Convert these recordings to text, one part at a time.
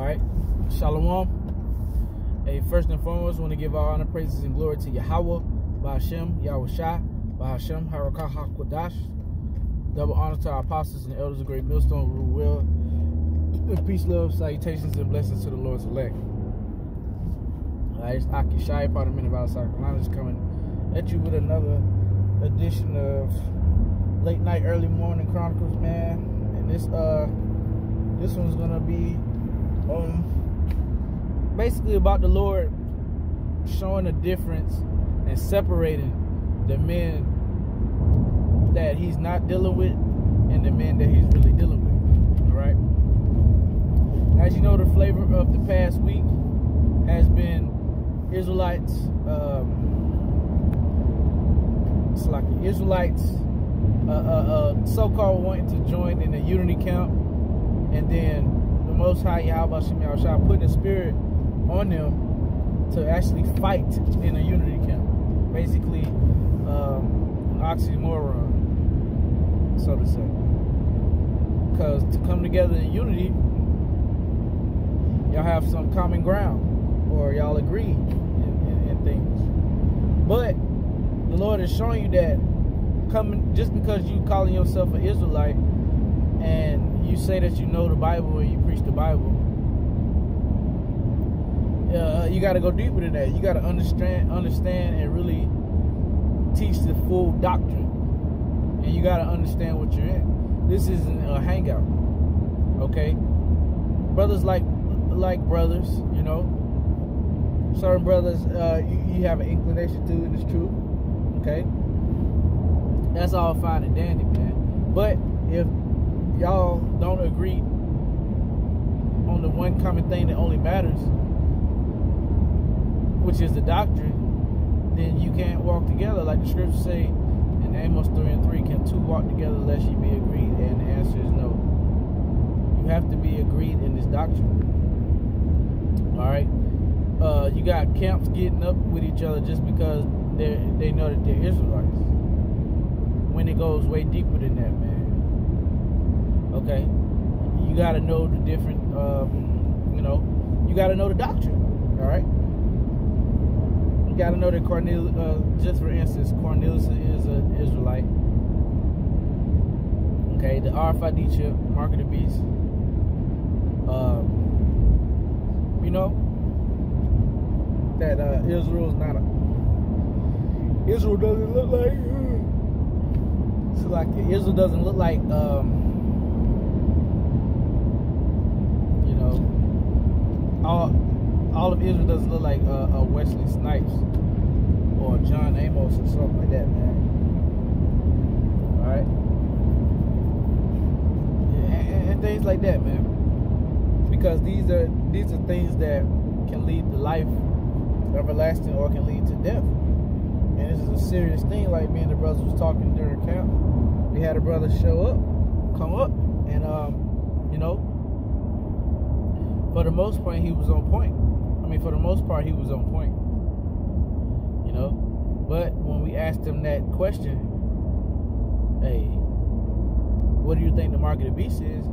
right, Shalom. Hey, first and foremost, I want to give all honor, praises, and glory to Yahweh, Ba'Hashem, Yahweh Shai, Ba'Hashem, Harakah HaKodash. Double honor to our apostles and elders of Great Millstone, rule well. With peace, love, salutations, and blessings to the Lord's elect. It's Aki Shai, part of men of South Carolina, is coming at you with another edition of late night, early morning Chronicles, man. And this one's gonna be basically about the Lord showing a difference and separating the men that He's not dealing with and the men that He's really dealing with. All right. As you know, the flavor of the past week has been Israelites. It's like Israelites, so-called wanting to join in the unity camp, and then the Most High Yahweh Shai putting a spirit on them to actually fight in a unity camp. Basically, an oxymoron, so to say. Because to come together in unity, y'all have some common ground, or y'all agree in things. But the Lord is showing you that just because you calling yourself an Israelite and you say that you know the Bible and you preach the Bible, you got to go deeper than that. You got to understand and really teach the full doctrine, and you got to understand what you're in. This isn't a hangout, okay? Brothers like brothers, you know. Certain brothers you have an inclination to, and it's true, okay? That's all fine and dandy, man. But if y'all don't agree on the one common thing that only matters, which is the doctrine, then you can't walk together. Like the scriptures say in Amos 3:3, can two walk together lest ye be agreed? And the answer is no. You have to be agreed in this doctrine. Alright? You got camps getting up with each other just because they know that they're Israelites, when it goes way deeper than that, man. Okay? You got to know the different, you got to know the doctrine. Alright? You got to know that Cornelius, just for instance, Cornelius is an Israelite. Okay? The RFID chip, mark of the beast. You know that Israel is not Israel doesn't look like Israel doesn't look like all of Israel doesn't look like Wesley Snipes or John Amos or something like that, man. All right, and things like that, man. Because these are things that can lead to life everlasting or can lead to death. And this is a serious thing. Like me and the brothers was talking during camp. We had a brother come up, and for the most part he was on point. For the most part he was on point. But when we asked him that question, hey, what do you think the mark of the beast is?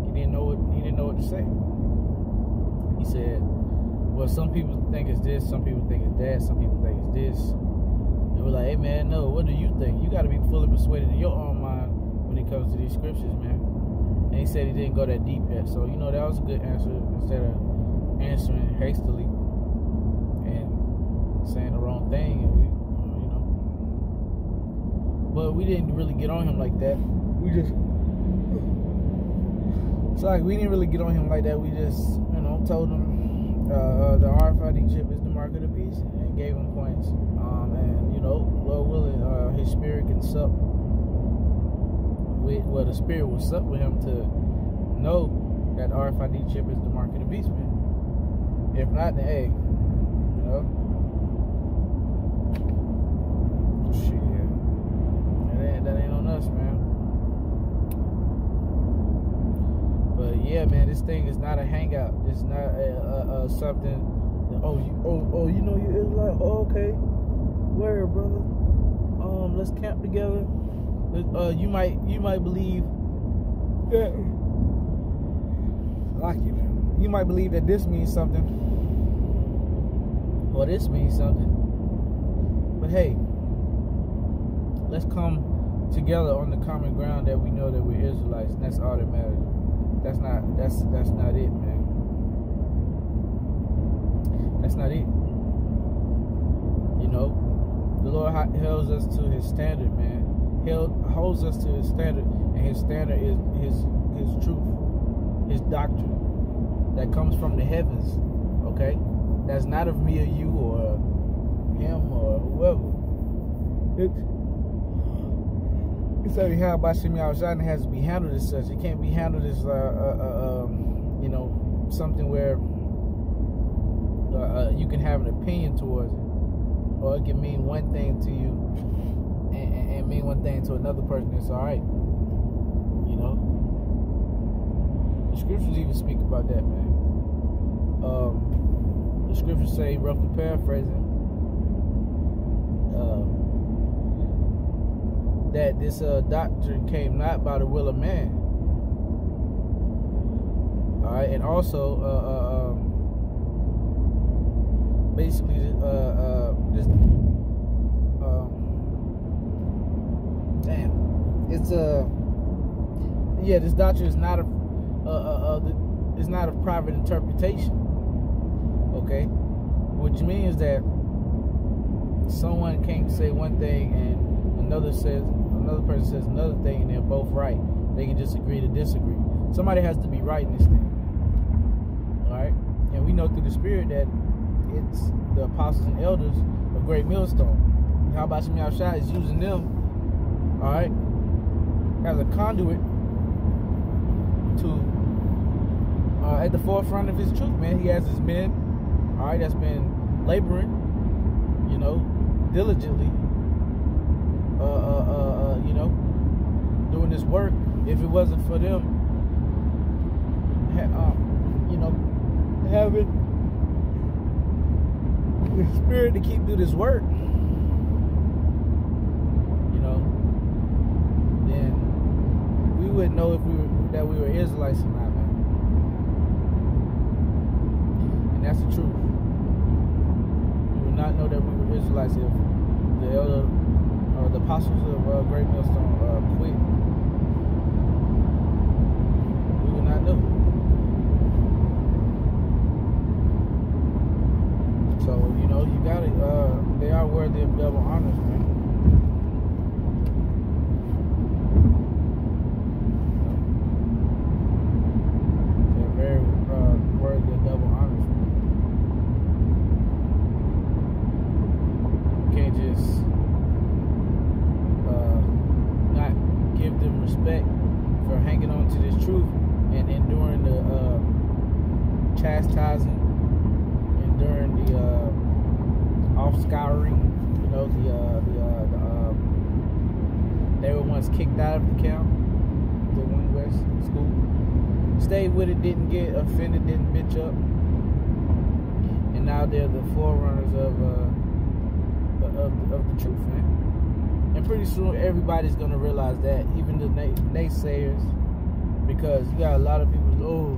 He didn't know what to say. He said, well, some people think it's this, some people think it's that, some people think it's this. And we're like, hey, man, no, what do you think? You got to be fully persuaded in your own mind when it comes to these scriptures, man. And he said he didn't go that deep yet. So, that was a good answer instead of answering hastily and saying the wrong thing. And But we didn't really get on him like that. We didn't really get on him like that. We just, told him the RFID chip is the mark of the beast, and gave him points. Lord willing, his spirit can sup with, the spirit will sup with him to know that the RFID chip is the mark of the beast, man. If not, then hey, shit, that ain't on us, man. But yeah, man, this thing is not a hangout. It's not something that, you're Israelite. Oh, okay, where, brother? Let's camp together. You might believe that Like you now. You might believe that this means something, or this means something. But hey, let's come together on the common ground that we know that we're Israelites, and that's all that matters. That's not it, man. That's not it. You know, the Lord holds us to His standard, man. He holds us to His standard, and His standard is His truth, His doctrine that comes from the heavens. Okay, that's not of me or you or him or whoever. It's only how by Shemi Al-Shad has to be handled as such. It can't be handled as you know, something where you can have an opinion towards it, or it can mean one thing to you and mean one thing to another person. It's all right, you know. The scriptures even speak about that, man. The scriptures say, roughly paraphrasing, that this doctrine came not by the will of man. All right, and also basically this this doctrine is not it's not of private interpretation. Okay, which means that someone can't say one thing and another person says another thing, and they're both right. They can just agree to disagree. Somebody has to be right in this thing. All right, and we know through the Spirit that it's the apostles and elders of Great Millstone. How about Shemi Al-Shad is using them, all right, as a conduit to at the forefront of His truth, man. He has His men, all right, that's been laboring, you know, diligently, you know, doing this work. If it wasn't for them, you know, having the Spirit to keep do this work, you know, then we wouldn't know if we were Israelites or not, man. And that's the truth. We would not know that we were Israelites if the elder or the apostles of Great Millstone quit. We would not know. So, you know, you got it. They are worthy of double honors, man. They're very worthy of double honors, man. You can't just not give them respect for hanging on to this truth and enduring the chastising, enduring the off-scouring, you know, they were once kicked out of the camp, the One West school. Stayed with it, didn't get offended, didn't bitch up, and now they're the forerunners of the truth, man. And pretty soon everybody's gonna realize that, even the naysayers, because you got a lot of people, oh,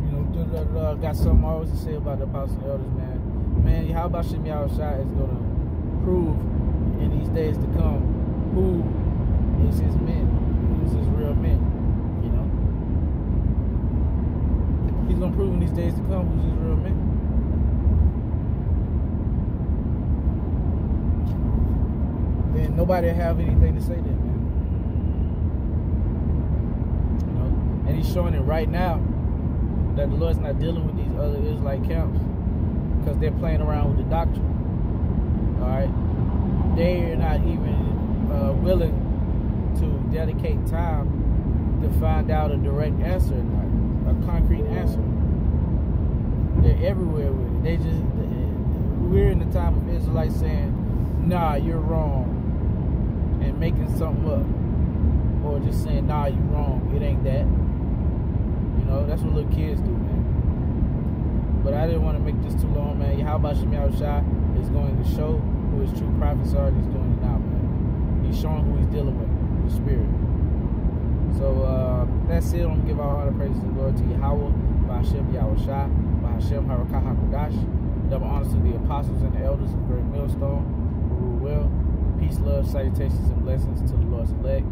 you know, got something always to say about the apostles and elders, man. Man, how about Shemi Al-Shad is gonna prove in these days to come who is his men, who's his real men, you know? He's gonna prove in these days to come who's his real men. Then nobody will have anything to say to him, man. You know? And he's showing it right now that the Lord's not dealing with these other Israelite camps because they're playing around with the doctrine. All right? They're not even willing to dedicate time to find out a direct answer or not, a concrete answer. They're everywhere with it. We're in the time of Israelites saying, nah, you're wrong, and making something up, or just saying, nah, you're wrong, it ain't that. You know, that's what little kids do, man. But I didn't want to make this too long, man. How about Shemi Al-Shad is going to show who his true prophets are, and he's doing it now, man. He's showing who he's dealing with, the Spirit. So that's it. I'm gonna give all honor, praises, and glory to Yahweh, by Hashem Yahushua, by Hashem Harakah HaKodash. Double honors to the apostles and the elders of Great Millstone who rule well. Peace, love, salutations, and blessings to the Lord's elect.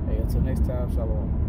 Hey, until next time, shalom.